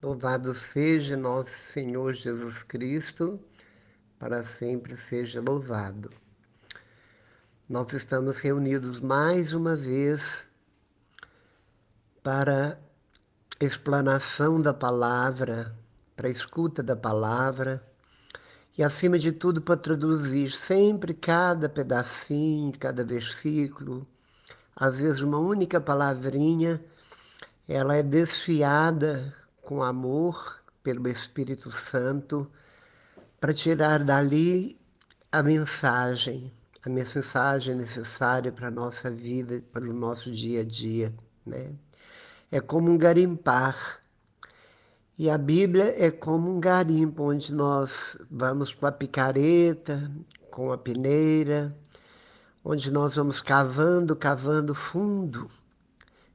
Louvado seja nosso Senhor Jesus Cristo, para sempre seja louvado. Nós estamos reunidos mais uma vez para explanação da palavra, para escuta da palavra e, acima de tudo, para traduzir sempre cada pedacinho, cada versículo. Às vezes, uma única palavrinha, ela é desfiada com amor pelo Espírito Santo para tirar dali a mensagem necessária para a nossa vida, para o nosso dia a dia, né? É como um garimpar. E a Bíblia é como um garimpo, onde nós vamos com a picareta, com a peneira, onde nós vamos cavando, cavando fundo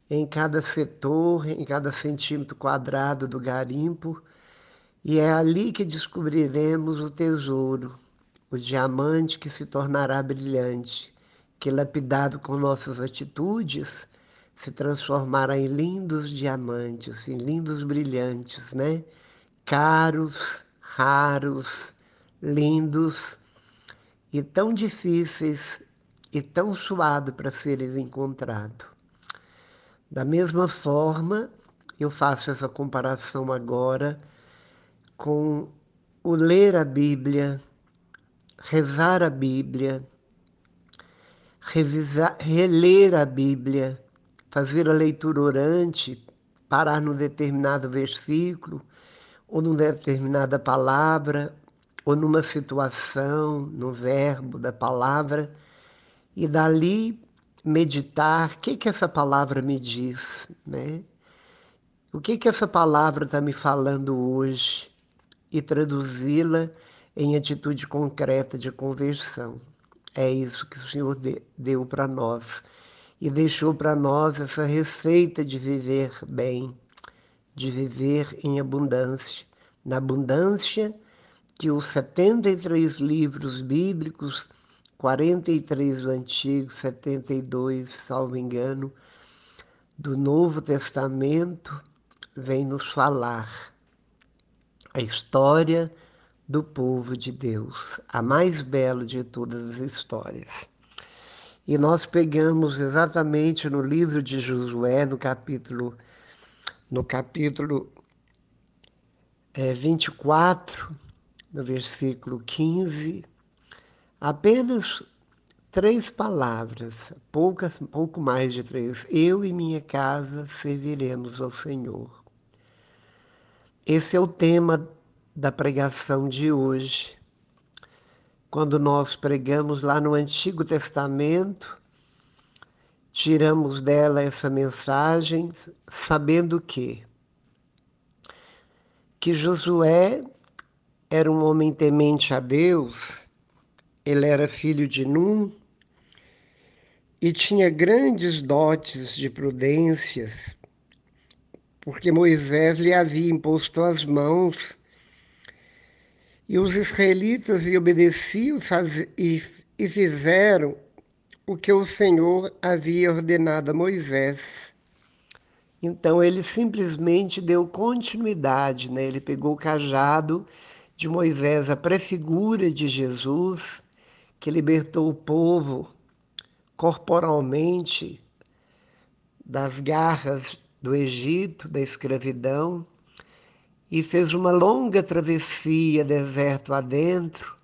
em cada setor, em cada centímetro quadrado do garimpo, e é ali que descobriremos o tesouro, o diamante que se tornará brilhante, que lapidado com nossas atitudes, se transformará em lindos diamantes, em lindos brilhantes, né? Caros, raros, lindos e tão difíceis e tão suados para serem encontrados. Da mesma forma, eu faço essa comparação agora com o ler a Bíblia, rezar a Bíblia, reler a Bíblia, fazer a leitura orante, parar num determinado versículo, ou numa determinada palavra, ou numa situação, no verbo da palavra, e dali meditar o que essa palavra me diz, né? O que essa palavra está me falando hoje? E traduzi-la em atitude concreta de conversão. É isso que o Senhor deu para nós e deixou para nós essa receita de viver bem, de viver em abundância. Na abundância que os 73 livros bíblicos, 43 do Antigo, 72, salvo engano, do Novo Testamento, vem nos falar. A história do povo de Deus, a mais bela de todas as histórias. E nós pegamos exatamente no livro de Josué, no capítulo 24, no versículo 15, apenas 3 palavras, pouco mais de 3. Eu e minha casa serviremos ao Senhor. Esse é o tema da pregação de hoje. Quando nós pregamos lá no Antigo Testamento, tiramos dela essa mensagem sabendo que Josué era um homem temente a Deus, ele era filho de Num e tinha grandes dotes de prudências, porque Moisés lhe havia imposto as mãos e os israelitas lhe obedeciam e fizeram o que o Senhor havia ordenado a Moisés. Então ele simplesmente deu continuidade, né? Ele pegou o cajado de Moisés, a prefigura de Jesus, que libertou o povo corporalmente das garras do Egito, da escravidão, e fez uma longa travessia deserto adentro,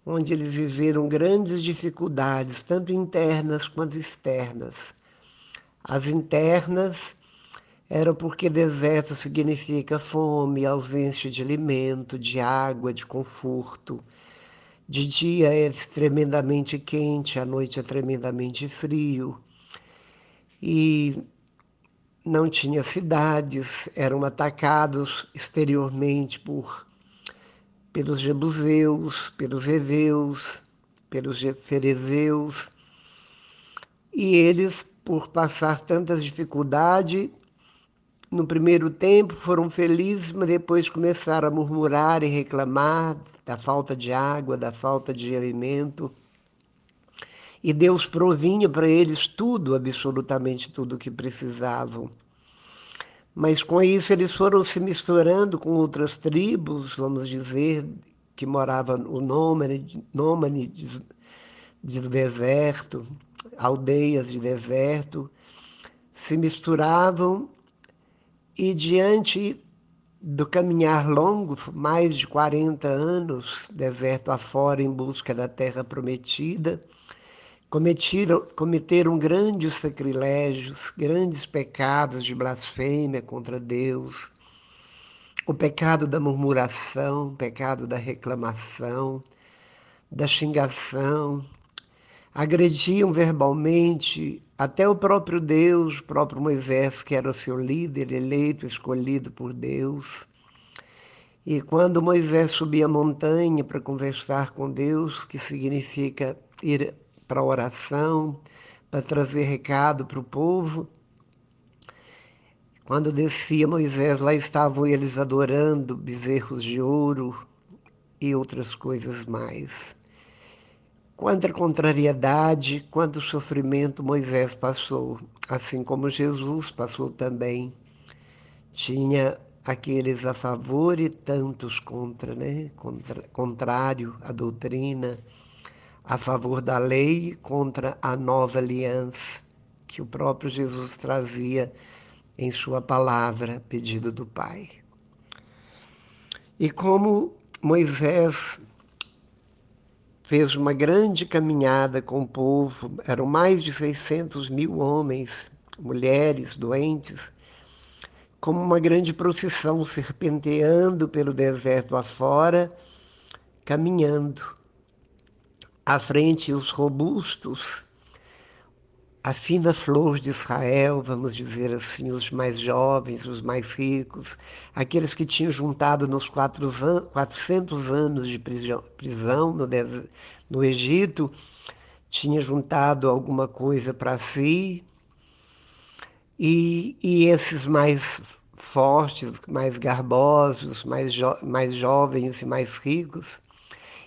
onde eles viveram grandes dificuldades, tanto internas quanto externas. As internas era porque deserto significa fome, ausência de alimento, de água, de conforto. De dia é tremendamente quente, à noite é tremendamente frio. E não tinha cidades, eram atacados exteriormente pelos jebuseus, pelos heveus, pelos ferezeus. E eles, por passar tantas dificuldades, no primeiro tempo foram felizes, mas depois começaram a murmurar e reclamar da falta de água, da falta de alimento. E Deus provinha para eles tudo, absolutamente tudo o que precisavam. Mas com isso eles foram se misturando com outras tribos, vamos dizer, que moravam no nômade de deserto, aldeias de deserto, se misturavam e diante do caminhar longo, mais de 40 anos, deserto afora em busca da terra prometida, cometeram grandes sacrilégios, grandes pecados de blasfêmia contra Deus, o pecado da murmuração, o pecado da reclamação, da xingação, agrediam verbalmente até o próprio Deus, o próprio Moisés, que era o seu líder eleito, escolhido por Deus. E quando Moisés subia a montanha para conversar com Deus, que significa ir para a oração, para trazer recado para o povo, quando descia Moisés, lá estavam eles adorando bezerros de ouro e outras coisas mais. Quanta contrariedade, quanto sofrimento Moisés passou, assim como Jesus passou também. Tinha aqueles a favor e tantos contra, né? Contrário à doutrina, a favor da lei, contra a nova aliança que o próprio Jesus trazia em sua palavra, pedido do Pai. E como Moisés fez uma grande caminhada com o povo, eram mais de 600 mil homens, mulheres, doentes, como uma grande procissão serpenteando pelo deserto afora, caminhando. À frente, os robustos, a fina flor de Israel, vamos dizer assim, os mais jovens, os mais ricos, aqueles que tinham juntado nos 400 anos de prisão no Egito, tinha juntado alguma coisa para si, e esses mais fortes, mais garbosos, mais jovens e mais ricos,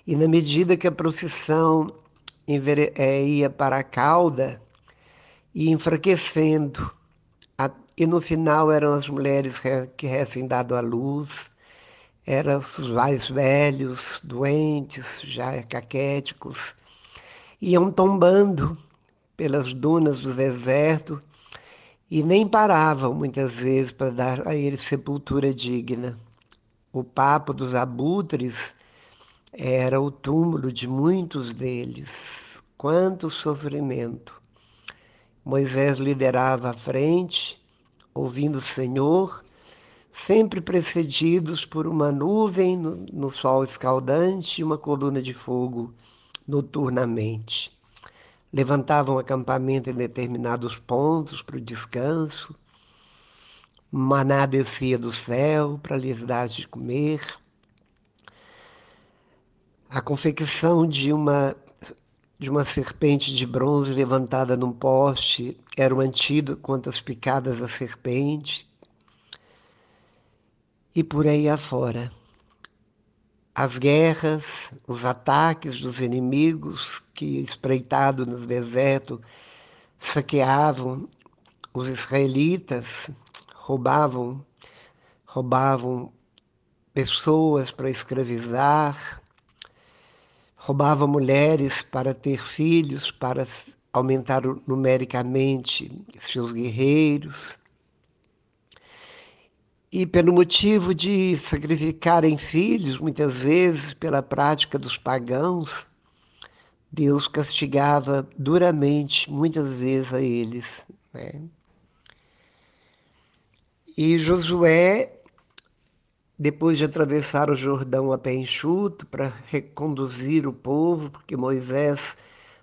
e na medida que a procissão ia para a cauda, ia enfraquecendo, e no final eram as mulheres que recém dado à luz, eram os mais velhos, doentes, já caquéticos, iam tombando pelas dunas do deserto e nem paravam muitas vezes para dar a eles sepultura digna. O papo dos abutres era o túmulo de muitos deles. Quanto sofrimento! Moisés liderava à frente, ouvindo o Senhor, sempre precedidos por uma nuvem no sol escaldante e uma coluna de fogo noturnamente. Levantavam acampamento em determinados pontos para o descanso. Maná descia do céu para lhes dar de comer. A confecção de uma serpente de bronze levantada num poste era um antídoto contra as picadas da serpente. E por aí afora. As guerras, os ataques dos inimigos que, espreitados no deserto, saqueavam os israelitas, roubavam pessoas para escravizar, roubavam mulheres para ter filhos, para aumentar numericamente seus guerreiros. E pelo motivo de sacrificarem filhos, muitas vezes pela prática dos pagãos, Deus castigava duramente, muitas vezes, a eles, né? E Josué, depois de atravessar o Jordão a pé enxuto para reconduzir o povo, porque Moisés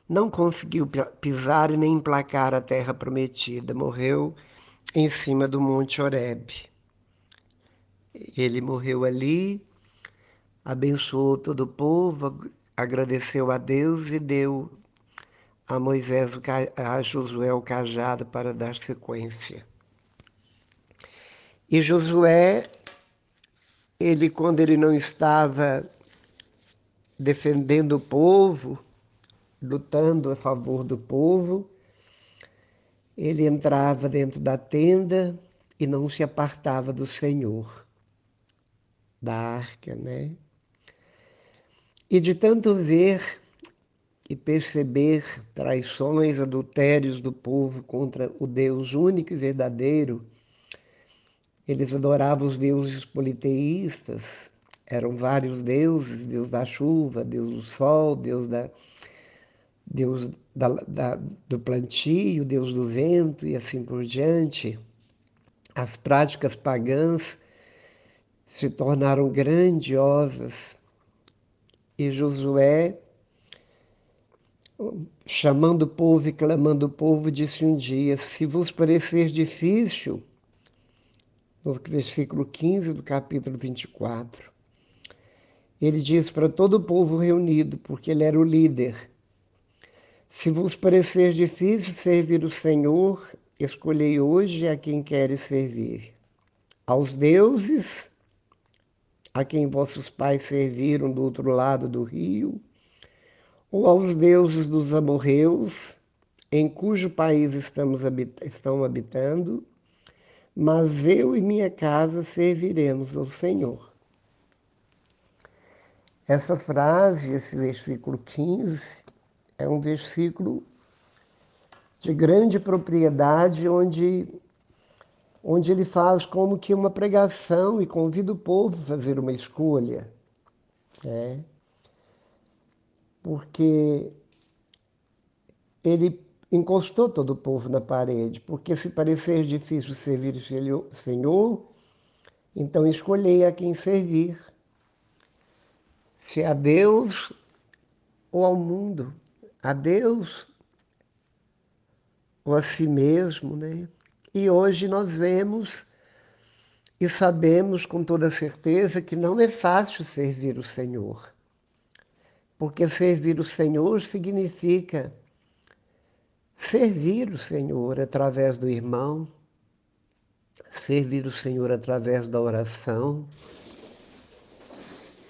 não conseguiu pisar e nem emplacar a terra prometida, morreu em cima do Monte Horebe. Ele morreu ali, abençoou todo o povo, agradeceu a Deus e deu a Moisés, a Josué o cajado para dar sequência. E Josué, quando ele não estava defendendo o povo, lutando a favor do povo, ele entrava dentro da tenda e não se apartava do Senhor, da arca, né? E de tanto ver e perceber traições, adultérios do povo contra o Deus único e verdadeiro, eles adoravam os deuses politeístas, eram vários deuses, Deus da chuva, Deus do sol, Deus do plantio, Deus do vento e assim por diante. As práticas pagãs se tornaram grandiosas e Josué, chamando o povo e clamando o povo, disse um dia: se vos parecer difícil, no versículo 15 do capítulo 24, ele diz para todo o povo reunido, porque ele era o líder: se vos parecer difícil servir o Senhor, escolhei hoje a quem queres servir. Aos deuses a quem vossos pais serviram do outro lado do rio, ou aos deuses dos amorreus, em cujo país estão habitando, mas eu e minha casa serviremos ao Senhor. Essa frase, esse versículo 15, é um versículo de grande propriedade, onde ele faz como que uma pregação e convida o povo a fazer uma escolha, né? Porque ele encostou todo o povo na parede, porque se parecer difícil servir o Senhor, então escolhei a quem servir, se a Deus ou ao mundo, a Deus ou a si mesmo, né? E hoje nós vemos e sabemos com toda certeza que não é fácil servir o Senhor, porque servir o Senhor significa servir o Senhor através do irmão, servir o Senhor através da oração,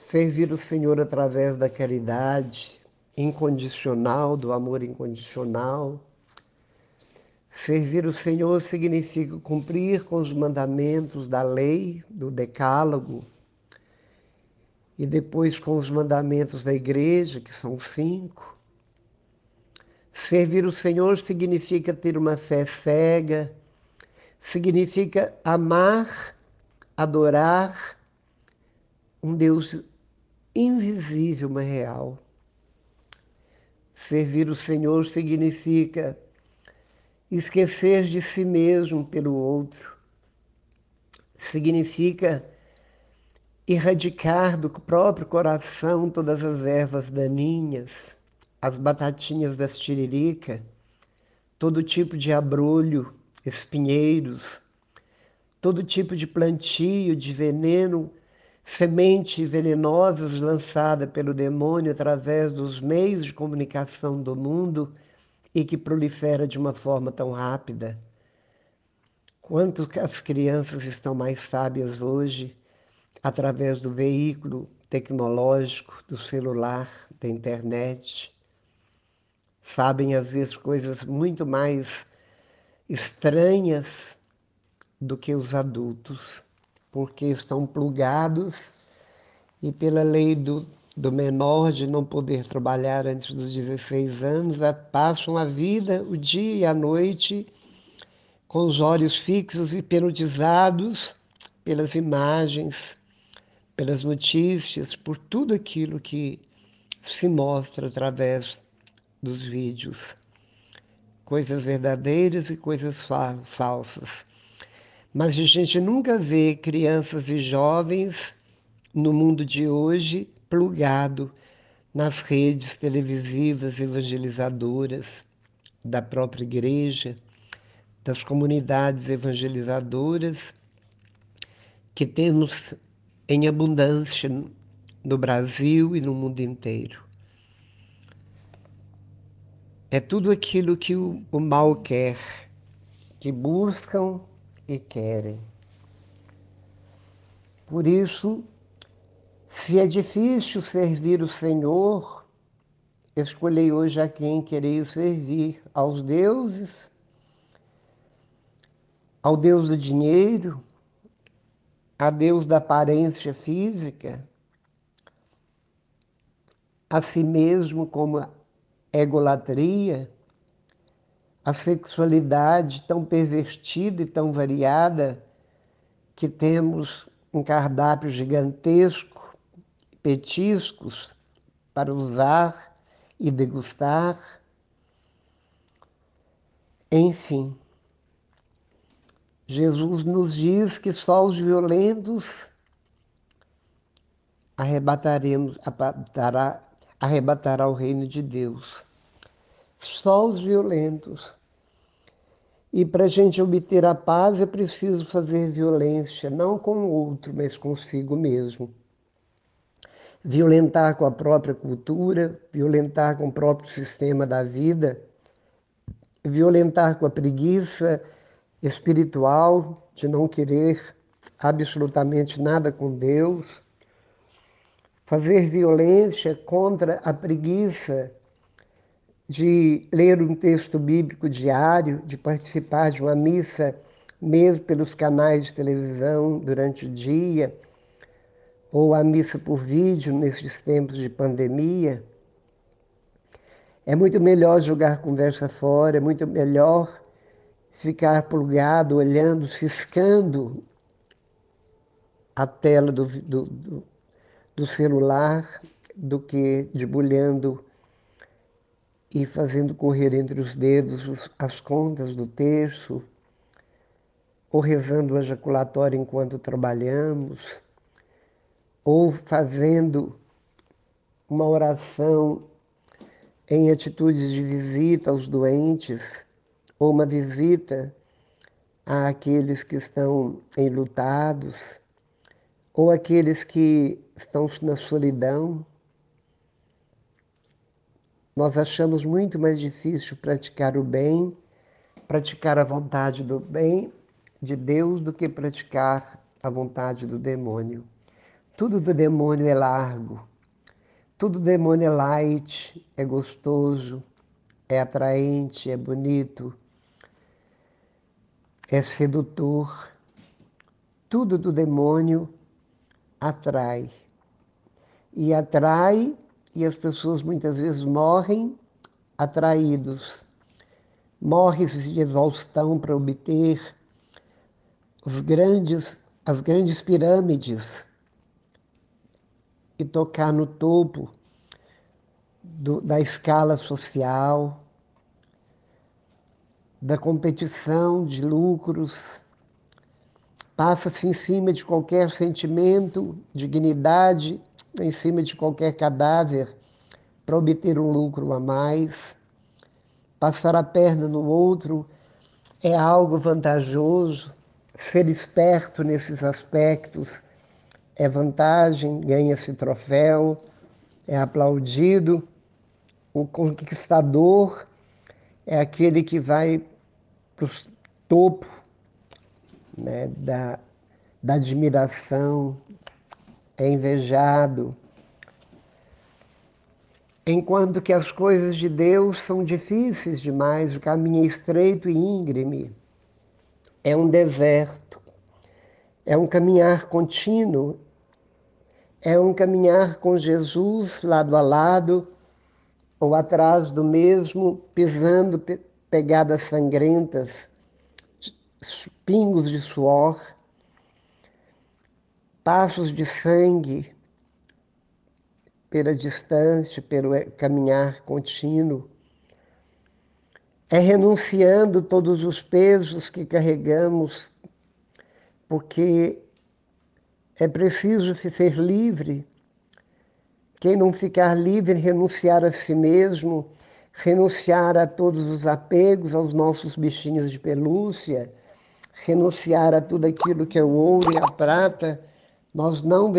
servir o Senhor através da caridade incondicional, do amor incondicional. Servir o Senhor significa cumprir com os mandamentos da lei, do decálogo, e depois com os mandamentos da igreja, que são 5. Servir o Senhor significa ter uma fé cega, significa amar, adorar um Deus invisível, mas real. Servir o Senhor significa esquecer de si mesmo pelo outro. Significa erradicar do próprio coração todas as ervas daninhas, as batatinhas das tiririca, todo tipo de abrolho, espinheiros, todo tipo de plantio, de veneno, semente venenosas lançada pelo demônio através dos meios de comunicação do mundo e que prolifera de uma forma tão rápida. Quanto as crianças estão mais sábias hoje através do veículo tecnológico, do celular, da internet. Sabem, às vezes, coisas muito mais estranhas do que os adultos, porque estão plugados e pela lei do menor de não poder trabalhar antes dos 16 anos, passam a vida, o dia e a noite, com os olhos fixos e hipnotizados pelas imagens, pelas notícias, por tudo aquilo que se mostra através dos vídeos. Coisas verdadeiras e coisas falsas. Mas a gente nunca vê crianças e jovens no mundo de hoje plugado nas redes televisivas evangelizadoras da própria igreja, das comunidades evangelizadoras que temos em abundância no Brasil e no mundo inteiro. É tudo aquilo que o mal quer, que buscam e querem. Por isso, se é difícil servir o Senhor, escolhei hoje a quem quereis servir, aos deuses, ao Deus do dinheiro, a Deus da aparência física, a si mesmo como a egolatria, a sexualidade tão pervertida e tão variada que temos um cardápio gigantesco, petiscos para usar e degustar. Enfim, Jesus nos diz que só os violentos arrebatará o reino de Deus. Só os violentos. E para a gente obter a paz é preciso fazer violência, não com o outro, mas consigo mesmo. Violentar com a própria cultura, violentar com o próprio sistema da vida, violentar com a preguiça espiritual de não querer absolutamente nada com Deus, fazer violência contra a preguiça de ler um texto bíblico diário, de participar de uma missa, mesmo pelos canais de televisão durante o dia, ou a missa por vídeo nesses tempos de pandemia. É muito melhor jogar conversa fora, é muito melhor ficar plugado, olhando, ciscando a tela do celular, do que debulhando e fazendo correr entre os dedos as contas do terço, ou rezando o ejaculatório enquanto trabalhamos, ou fazendo uma oração em atitudes de visita aos doentes, ou uma visita àqueles que estão enlutados, ou aqueles que estão na solidão. Nós achamos muito mais difícil praticar o bem, praticar a vontade do bem de Deus do que praticar a vontade do demônio. Tudo do demônio é largo, tudo do demônio é light, é gostoso, é atraente, é bonito, é sedutor. Tudo do demônio atrai. E atrai, e as pessoas muitas vezes morrem atraídos. Morre-se de exaustão para obter as grandes pirâmides e tocar no topo da escala social, da competição de lucros. Passa-se em cima de qualquer sentimento, dignidade, em cima de qualquer cadáver, para obter um lucro a mais. Passar a perna no outro é algo vantajoso. Ser esperto nesses aspectos é vantagem, ganha-se troféu, é aplaudido. O conquistador é aquele que vai para o topo, né, da admiração, é invejado. Enquanto que as coisas de Deus são difíceis demais, o caminho é estreito e íngreme, é um deserto, é um caminhar contínuo, é um caminhar com Jesus lado a lado, ou atrás do mesmo, pisando pegadas sangrentas, pingos de suor, passos de sangue pela distância, pelo caminhar contínuo. É renunciando todos os pesos que carregamos, porque é preciso se ser livre. Quem não ficar livre, renunciar a si mesmo, renunciar a todos os apegos aos nossos bichinhos de pelúcia, renunciar a tudo aquilo que é o ouro e a prata, nós não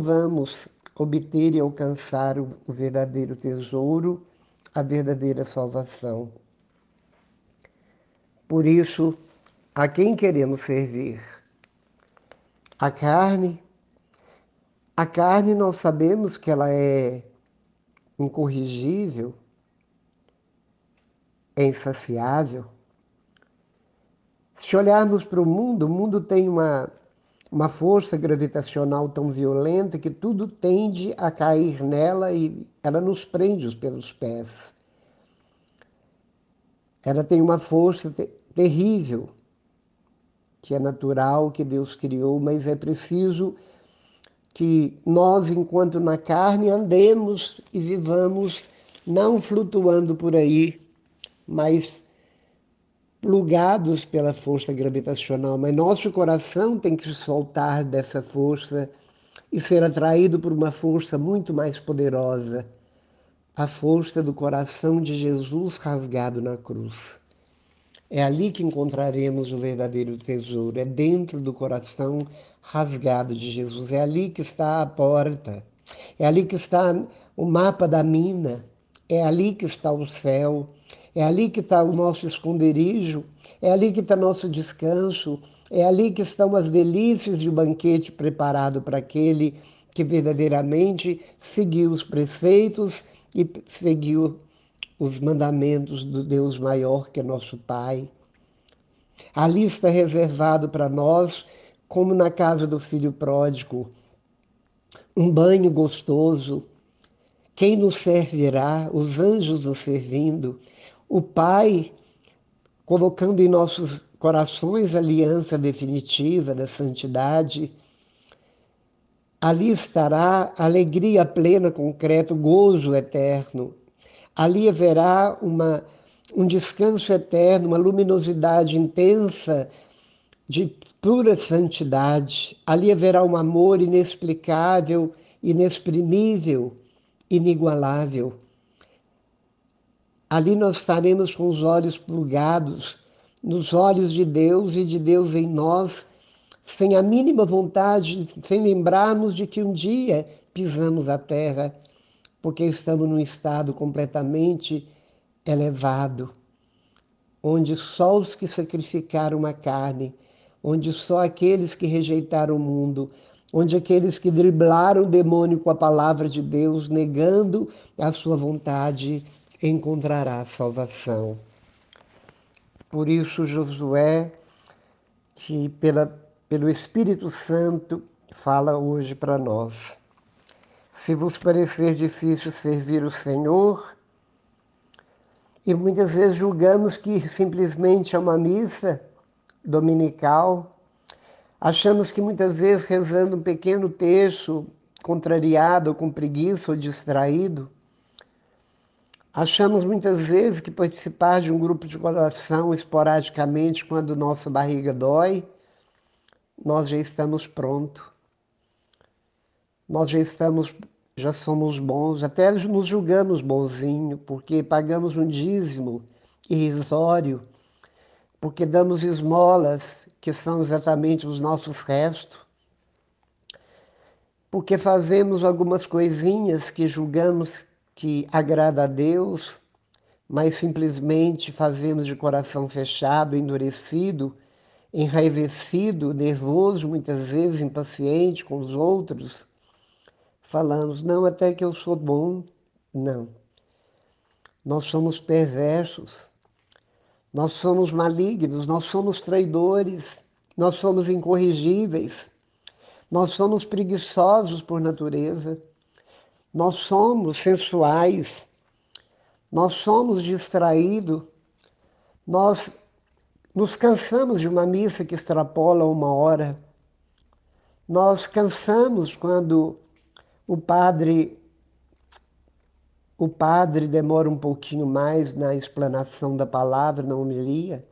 vamos obter e alcançar o verdadeiro tesouro, a verdadeira salvação. Por isso, a quem queremos servir? A carne? A carne nós sabemos que ela é incorrigível, é insaciável, Se olharmos para o mundo tem uma força gravitacional tão violenta que tudo tende a cair nela e ela nos prende pelos pés. Ela tem uma força terrível, que é natural, que Deus criou, mas é preciso que nós, enquanto na carne, andemos e vivamos não flutuando por aí, mas plugados pela força gravitacional. Mas nosso coração tem que se soltar dessa força e ser atraído por uma força muito mais poderosa, a força do coração de Jesus rasgado na cruz. É ali que encontraremos o verdadeiro tesouro, é dentro do coração rasgado de Jesus, é ali que está a porta, é ali que está o mapa da mina, é ali que está o céu, é ali que está o nosso esconderijo, é ali que está nosso descanso, é ali que estão as delícias de um banquete preparado para aquele que verdadeiramente seguiu os preceitos e seguiu os mandamentos do Deus maior que é nosso Pai. Ali está reservado para nós, como na casa do filho pródigo, um banho gostoso. Quem nos servirá? Os anjos nos servindo. O Pai colocando em nossos corações a aliança definitiva da santidade. Ali estará alegria plena, concreto, gozo eterno. Ali haverá um descanso eterno, uma luminosidade intensa de pura santidade. Ali haverá um amor inexplicável, inexprimível, inigualável. Ali nós estaremos com os olhos plugados nos olhos de Deus e de Deus em nós, sem a mínima vontade, sem lembrarmos de que um dia pisamos a terra, porque estamos num estado completamente elevado, onde só os que sacrificaram a carne, onde só aqueles que rejeitaram o mundo, onde aqueles que driblaram o demônio com a palavra de Deus, negando a sua vontade, encontrará salvação. Por isso, Josué, que pelo Espírito Santo, fala hoje para nós. Se vos parecer difícil servir o Senhor, e muitas vezes julgamos que simplesmente é uma missa dominical, achamos que muitas vezes rezando um pequeno texto, contrariado, ou com preguiça ou distraído, achamos muitas vezes que participar de um grupo de oração esporadicamente, quando nossa barriga dói, nós já estamos prontos. Nós já somos bons, até nos julgamos bonzinho, porque pagamos um dízimo irrisório, porque damos esmolas, que são exatamente os nossos restos, porque fazemos algumas coisinhas que julgamos que agrada a Deus, mas simplesmente fazemos de coração fechado, endurecido, enraivecido, nervoso, muitas vezes impaciente com os outros. Falamos, não, até que eu sou bom. Não. Nós somos perversos, nós somos malignos, nós somos traidores, nós somos incorrigíveis, nós somos preguiçosos por natureza, nós somos sensuais, nós somos distraídos, nós nos cansamos de uma missa que extrapola 1 hora, nós cansamos quando o padre demora um pouquinho mais na explanação da palavra, na homilia.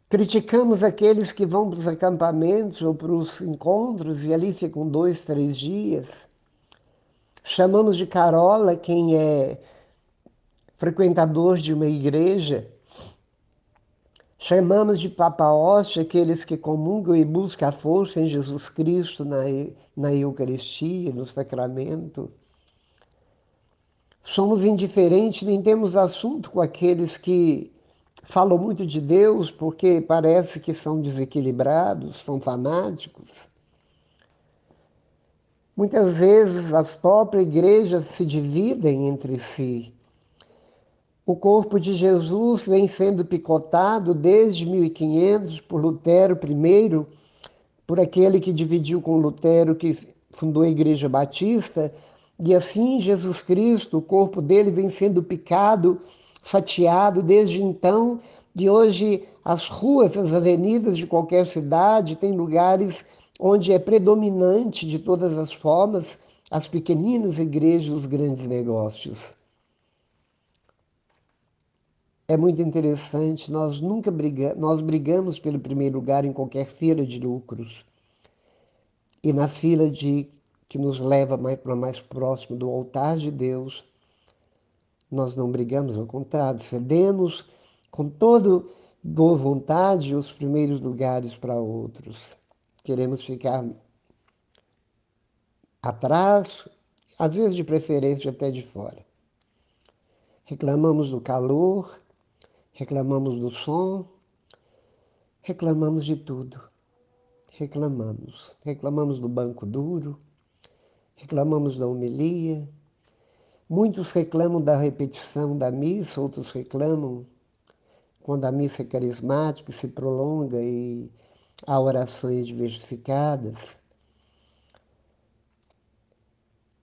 Criticamos aqueles que vão para os acampamentos ou para os encontros e ali ficam 2, 3 dias. Chamamos de carola quem é frequentador de uma igreja. Chamamos de papa-hóstia aqueles que comungam e buscam a força em Jesus Cristo na Eucaristia, no sacramento. Somos indiferentes, nem temos assunto com aqueles que falam muito de Deus porque parece que são desequilibrados, são fanáticos. Muitas vezes as próprias igrejas se dividem entre si. O corpo de Jesus vem sendo picotado desde 1500 por Lutero primeiro, por aquele que dividiu com Lutero, que fundou a Igreja Batista, e assim Jesus Cristo, o corpo dele vem sendo picado, fatiado desde então, e hoje as ruas, as avenidas de qualquer cidade têm lugares onde é predominante de todas as formas as pequeninas igrejas, os grandes negócios. É muito interessante, nós brigamos pelo primeiro lugar em qualquer feira de lucros. E na fila que nos leva para mais próximo do altar de Deus, nós não brigamos, ao contrário, cedemos com toda boa vontade os primeiros lugares para outros. Queremos ficar atrás, às vezes de preferência até de fora. Reclamamos do calor, reclamamos do som, reclamamos de tudo. Reclamamos do banco duro, reclamamos da homilia. Muitos reclamam da repetição da missa, outros reclamam quando a missa é carismática, se prolonga e há orações diversificadas.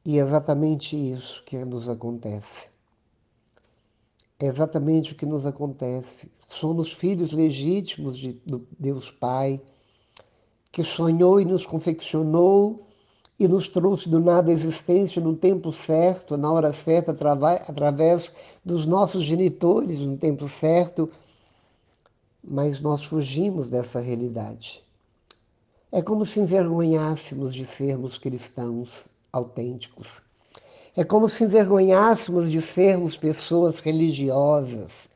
E é exatamente isso que nos acontece. É exatamente o que nos acontece. Somos filhos legítimos do Deus Pai, que sonhou e nos confeccionou e nos trouxe do nada à existência no tempo certo, na hora certa, através dos nossos genitores, no tempo certo, mas nós fugimos dessa realidade. É como se envergonhássemos de sermos cristãos autênticos. É como se envergonhássemos de sermos pessoas religiosas,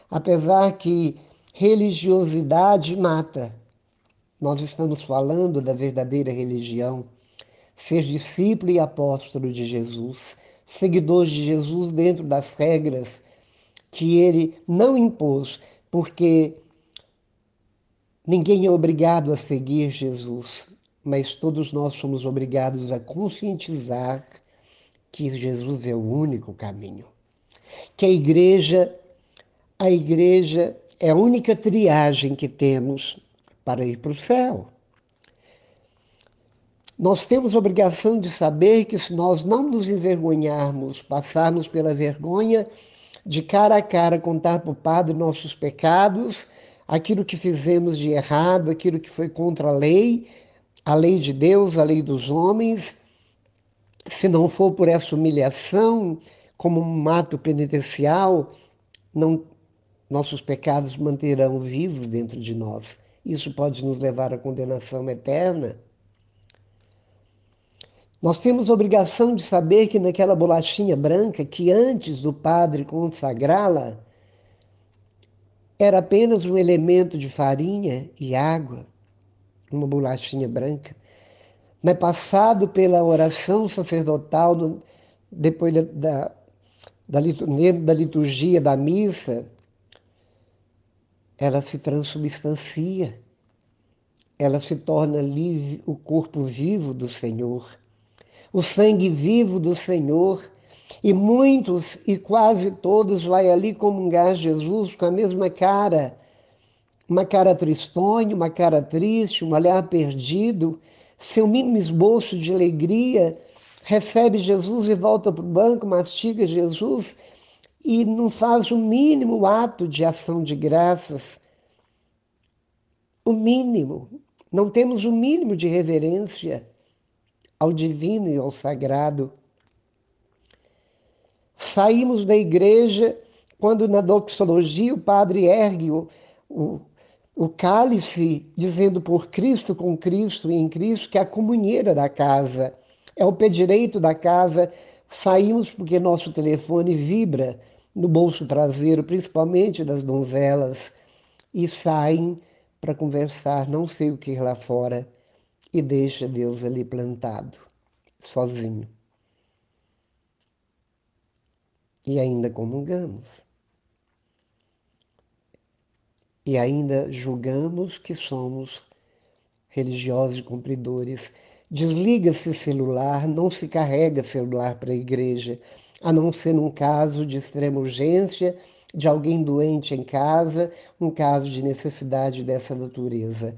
apesar que religiosidade mata. Nós estamos falando da verdadeira religião, ser discípulo e apóstolo de Jesus, seguidor de Jesus dentro das regras que ele não impôs, porque ninguém é obrigado a seguir Jesus, mas todos nós somos obrigados a conscientizar que Jesus é o único caminho. Que a igreja é a única triagem que temos para ir para o céu. Nós temos a obrigação de saber que se nós não nos envergonharmos, passarmos pela vergonha de cara a cara contar para o Padre nossos pecados, aquilo que fizemos de errado, aquilo que foi contra a lei de Deus, a lei dos homens, se não for por essa humilhação, como um ato penitencial, não, nossos pecados manterão vivos dentro de nós. Isso pode nos levar à condenação eterna. Nós temos a obrigação de saber que naquela bolachinha branca, que antes do padre consagrá-la, era apenas um elemento de farinha e água, uma bolachinha branca, mas passado pela oração sacerdotal, depois dentro da liturgia da missa, ela se transubstancia, ela se torna ali o corpo vivo do Senhor, o sangue vivo do Senhor. E muitos, e quase todos, vai ali comungar Jesus com a mesma cara, uma cara tristonha, uma cara triste, um olhar perdido, seu mínimo esboço de alegria, recebe Jesus e volta para o banco, mastiga Jesus e não faz o mínimo ato de ação de graças. O mínimo. Não temos o mínimo de reverência ao divino e ao sagrado. Saímos da igreja quando na doxologia o padre ergue o cálice, dizendo por Cristo, com Cristo e em Cristo, que é a comunheira da casa, é o pé direito da casa. Saímos porque nosso telefone vibra no bolso traseiro, principalmente das donzelas, e saem para conversar, não sei o que lá fora, e deixa Deus ali plantado, sozinho. E ainda comungamos. E ainda julgamos que somos religiosos e cumpridores. Desliga-se o celular, não se carrega celular para a igreja, a não ser num caso de extrema urgência de alguém doente em casa, um caso de necessidade dessa natureza.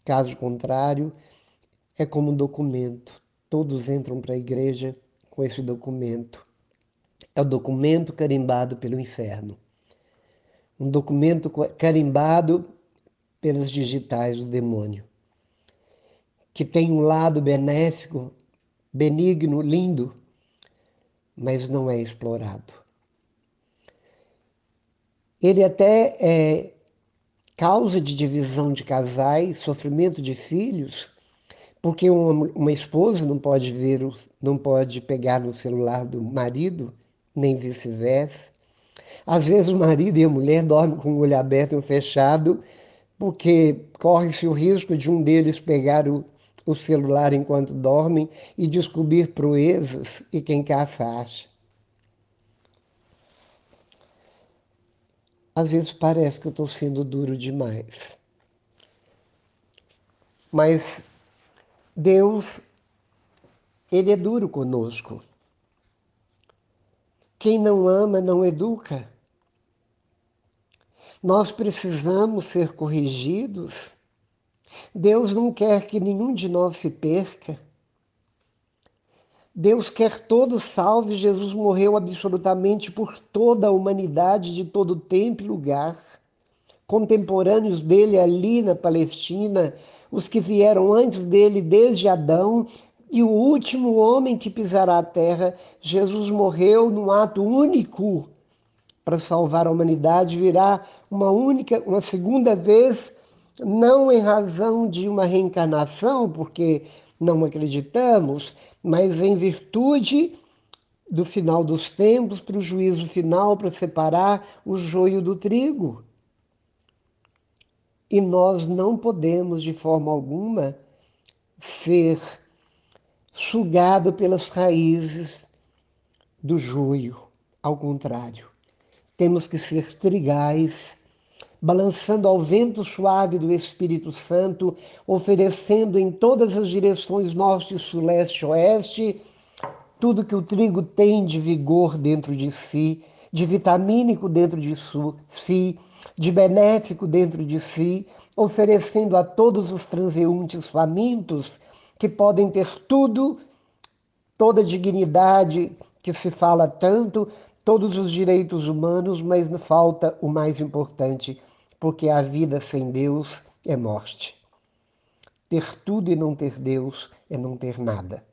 Caso contrário, é como um documento. Todos entram para a igreja com esse documento. É o documento carimbado pelo inferno. Um documento carimbado pelas digitais do demônio, que tem um lado benéfico, benigno, lindo, mas não é explorado. Ele até é causa de divisão de casais, sofrimento de filhos, porque uma esposa não pode não pode pegar no celular do marido, nem vice-versa. Às vezes o marido e a mulher dormem com o olho aberto e um fechado, porque corre-se o risco de um deles pegar o celular enquanto dormem e descobrir proezas, e quem caça acha. Às vezes parece que eu estou sendo duro demais, mas Deus, Ele é duro conosco. Quem não ama não educa. Nós precisamos ser corrigidos. Deus não quer que nenhum de nós se perca. Deus quer todos salvos. Jesus morreu absolutamente por toda a humanidade de todo tempo e lugar. Contemporâneos dele ali na Palestina, os que vieram antes dele desde Adão, e o último homem que pisará a terra, Jesus morreu num ato único para salvar a humanidade, virá uma segunda vez, não em razão de uma reencarnação, porque não acreditamos, mas em virtude do final dos tempos, para o juízo final, para separar o joio do trigo. E nós não podemos, de forma alguma, ser sugado pelas raízes do joio. Ao contrário, temos que ser trigais, balançando ao vento suave do Espírito Santo, oferecendo em todas as direções norte, sul, leste, oeste, tudo que o trigo tem de vigor dentro de si, de vitamínico dentro de si, de benéfico dentro de si, oferecendo a todos os transeuntes famintos que podem ter tudo, toda a dignidade que se fala tanto, todos os direitos humanos, mas falta o mais importante, porque a vida sem Deus é morte. Ter tudo e não ter Deus é não ter nada.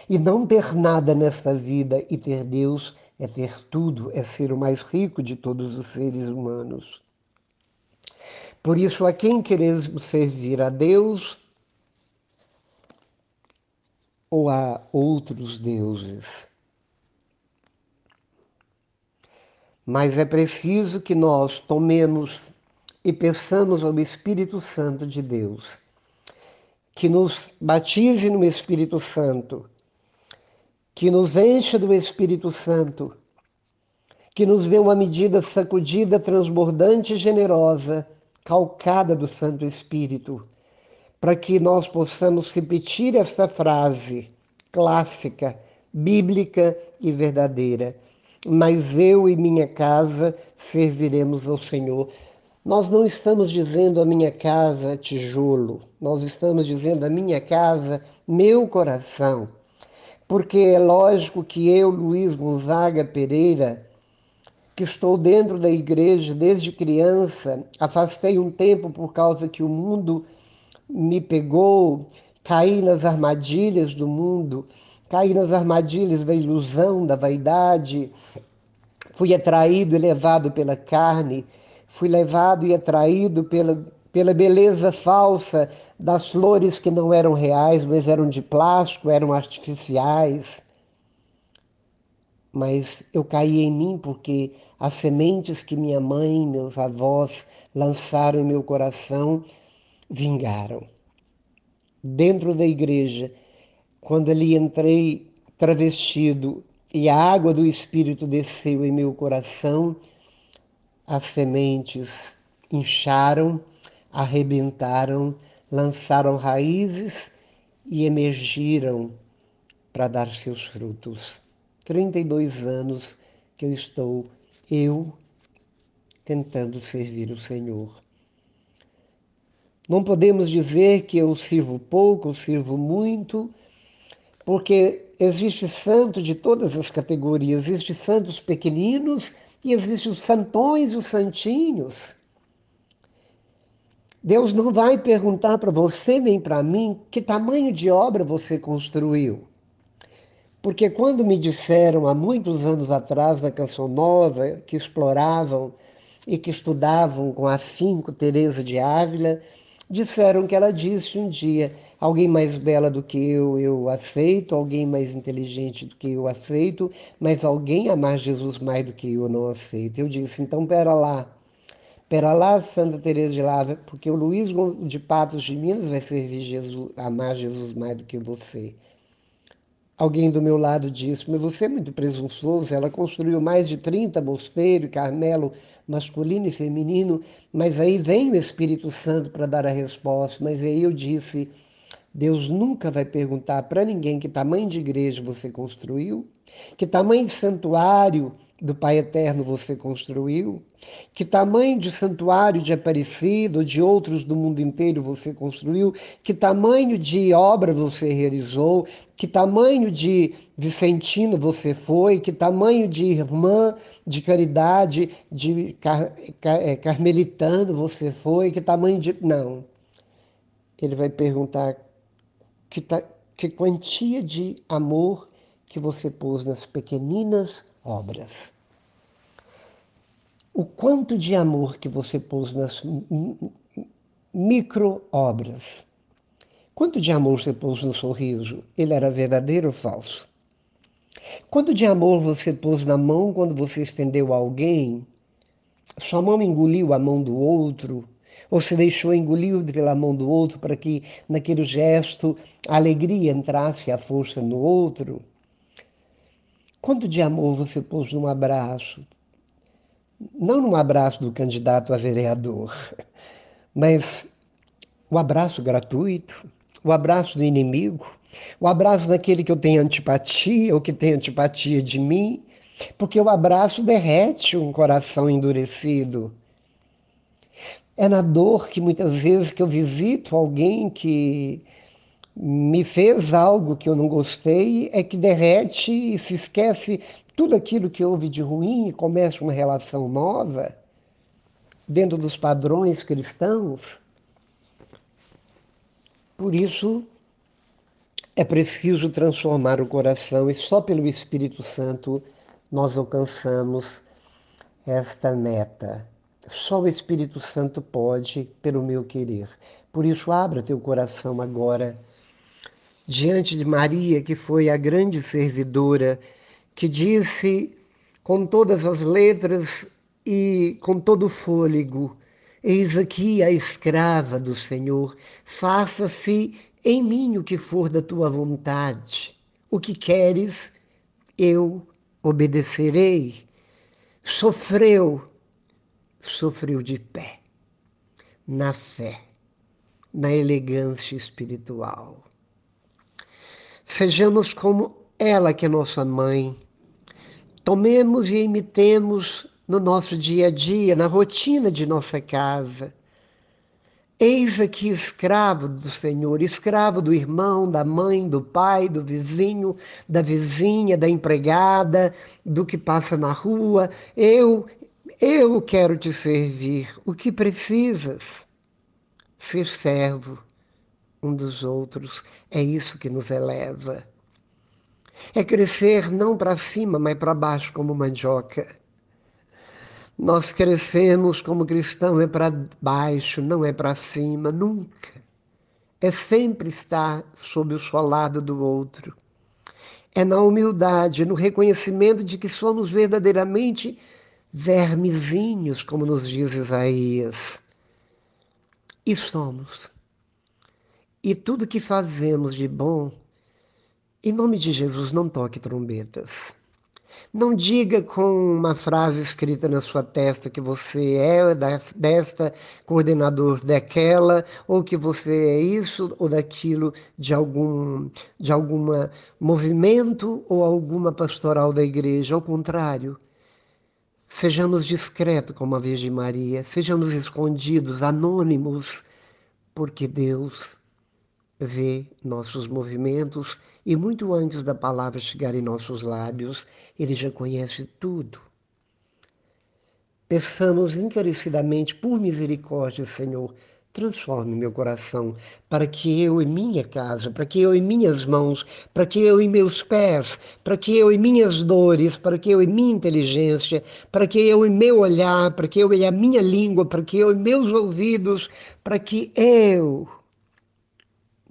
E não ter nada nesta vida e ter Deus é ter tudo, é ser o mais rico de todos os seres humanos. Por isso, a quem queremos servir, a Deus ou a outros deuses? Mas é preciso que nós tomemos e peçamos ao Espírito Santo de Deus, que nos batize no Espírito Santo, que nos encha do Espírito Santo, que nos dê uma medida sacudida, transbordante e generosa, calcada do Santo Espírito, para que nós possamos repetir esta frase clássica, bíblica e verdadeira. Mas eu e minha casa serviremos ao Senhor. Nós não estamos dizendo a minha casa tijolo, nós estamos dizendo a minha casa, meu coração. Porque é lógico que eu, Luiz Gonzaga Pereira, que estou dentro da igreja desde criança, afastei um tempo por causa que o mundo me pegou, caí nas armadilhas do mundo, caí nas armadilhas da ilusão, da vaidade, fui atraído e levado pela carne, fui levado e atraído pela beleza falsa das flores que não eram reais, mas eram de plástico, eram artificiais. Mas eu caí em mim porque as sementes que minha mãe, meus avós lançaram em meu coração vingaram. Dentro da igreja, quando ali entrei travestido e a água do Espírito desceu em meu coração, as sementes incharam, arrebentaram, lançaram raízes e emergiram para dar seus frutos. 32 anos que eu estou, eu tentando servir o Senhor. Não podemos dizer que eu sirvo pouco, eu sirvo muito, porque existe santo de todas as categorias, existe santos pequeninos e existe os santões e os santinhos. Deus não vai perguntar para você nem para mim que tamanho de obra você construiu. Porque quando me disseram há muitos anos atrás na Canção Nova que exploravam e que estudavam com afinco Teresa de Ávila, disseram que ela disse um dia: alguém mais bela do que eu aceito, alguém mais inteligente do que eu aceito, mas alguém amar Jesus mais do que eu não aceito. Eu disse: então pera lá, Santa Teresa de Ávila, porque o Luiz de Patos de Minas vai servir Jesus, amar Jesus mais do que você. Alguém do meu lado disse: mas você é muito presunçoso, ela construiu mais de 30 mosteiros, Carmelo masculino e feminino, mas aí vem o Espírito Santo para dar a resposta. Mas aí eu disse: Deus nunca vai perguntar para ninguém que tamanho de igreja você construiu, que tamanho de santuário do Pai Eterno você construiu, que tamanho de santuário de Aparecida ou de outros do mundo inteiro você construiu, que tamanho de obra você realizou, que tamanho de vicentino você foi, que tamanho de irmã de caridade, de carmelitano você foi, que tamanho de... Não. Ele vai perguntar que quantia de amor que você pôs nas pequeninas obras. O quanto de amor que você pôs nas micro-obras. Quanto de amor você pôs no sorriso? Ele era verdadeiro ou falso? Quanto de amor você pôs na mão quando você estendeu a alguém? Sua mão engoliu a mão do outro? Ou se deixou engolir pela mão do outro para que naquele gesto a alegria entrasse a força no outro? Quanto de amor você pôs num abraço? Não num abraço do candidato a vereador, mas o abraço gratuito, o abraço do inimigo, o abraço daquele que eu tenho antipatia ou que tem antipatia de mim, porque o abraço derrete um coração endurecido. É na dor que muitas vezes que eu visito alguém que me fez algo que eu não gostei, é que derrete e se esquece tudo aquilo que houve de ruim e começa uma relação nova, dentro dos padrões cristãos. Por isso, é preciso transformar o coração e só pelo Espírito Santo nós alcançamos esta meta. Só o Espírito Santo pode, pelo meu querer. Por isso, abra teu coração agora diante de Maria, que foi a grande servidora, que disse com todas as letras e com todo o fôlego: eis aqui a escrava do Senhor, faça-se em mim o que for da tua vontade. O que queres, eu obedecerei. Sofreu de pé, na fé, na elegância espiritual. Sejamos como ela, que é nossa mãe. Tomemos e imitemos no nosso dia a dia, na rotina de nossa casa. Eis aqui escravo do Senhor, escravo do irmão, da mãe, do pai, do vizinho, da vizinha, da empregada, do que passa na rua. Eu quero te servir. O que precisas? Ser servo um dos outros. É isso que nos eleva. É crescer não para cima, mas para baixo, como mandioca. Nós crescemos como cristão, é para baixo, não é para cima, nunca. É sempre estar sob o solado do outro. É na humildade, no reconhecimento de que somos verdadeiramente vermezinhos, como nos diz Isaías. E somos. E tudo que fazemos de bom, em nome de Jesus, não toque trombetas. Não diga com uma frase escrita na sua testa que você é desta, coordenador daquela, ou que você é isso ou daquilo de algum movimento ou alguma pastoral da igreja. Ao contrário, Sejamos discretos como a Virgem Maria, sejamos escondidos, anônimos, porque Deus vê nossos movimentos e muito antes da palavra chegar em nossos lábios, Ele já conhece tudo. Peçamos encarecidamente, por misericórdia, Senhor, transforme meu coração, para que eu em minha casa, para que eu em minhas mãos, para que eu em meus pés, para que eu em minhas dores, para que eu em minha inteligência, para que eu em meu olhar, para que eu em a minha língua, para que eu em meus ouvidos, para que eu,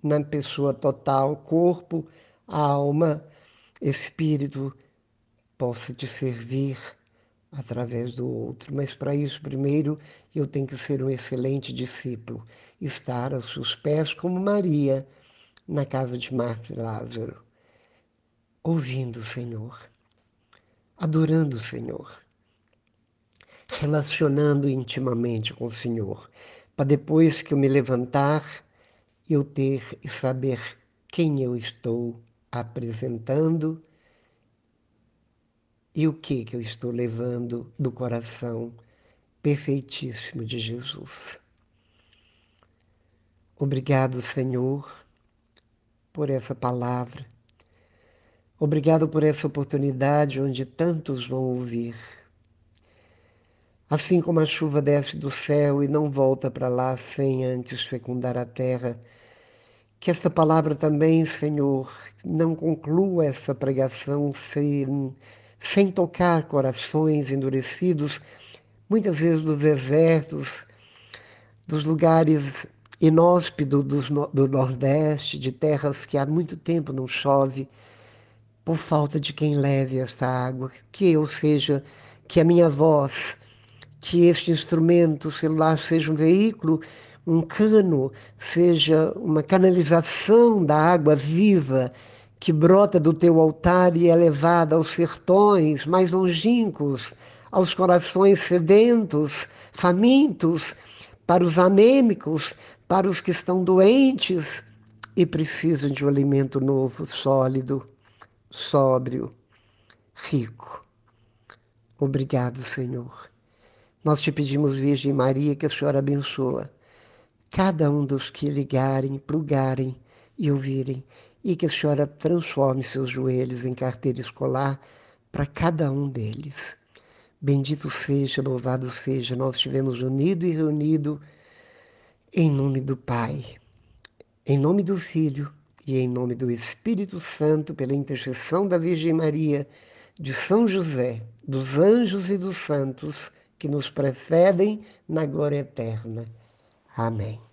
na pessoa total, corpo, alma, espírito, possa te servir através do outro. Mas para isso, primeiro, eu tenho que ser um excelente discípulo, estar aos seus pés como Maria, na casa de Marta e Lázaro, ouvindo o Senhor, adorando o Senhor, relacionando intimamente com o Senhor, para depois que eu me levantar, eu ter e saber quem eu estou apresentando e o que eu estou levando do coração perfeitíssimo de Jesus. Obrigado, Senhor, por essa palavra. Obrigado por essa oportunidade onde tantos vão ouvir. Assim como a chuva desce do céu e não volta para lá sem antes fecundar a terra, que esta palavra também, Senhor, não conclua essa pregação sem tocar corações endurecidos, muitas vezes dos desertos, dos lugares inóspidos do Nordeste, de terras que há muito tempo não chove, por falta de quem leve esta água. Que eu seja, que a minha voz, que este instrumento celular seja um veículo, um cano, seja uma canalização da água viva que brota do teu altar e é levada aos sertões mais longínquos, aos corações sedentos, famintos, para os anêmicos, para os que estão doentes e precisam de um alimento novo, sólido, sóbrio, rico. Obrigado, Senhor. Nós te pedimos, Virgem Maria, que a Senhora abençoa cada um dos que ligarem, plugarem e ouvirem, e que a Senhora transforme seus joelhos em carteira escolar para cada um deles. Bendito seja, louvado seja, nós estivemos unidos e reunidos em nome do Pai, em nome do Filho e em nome do Espírito Santo, pela intercessão da Virgem Maria, de São José, dos anjos e dos santos que nos precedem na glória eterna. Amém.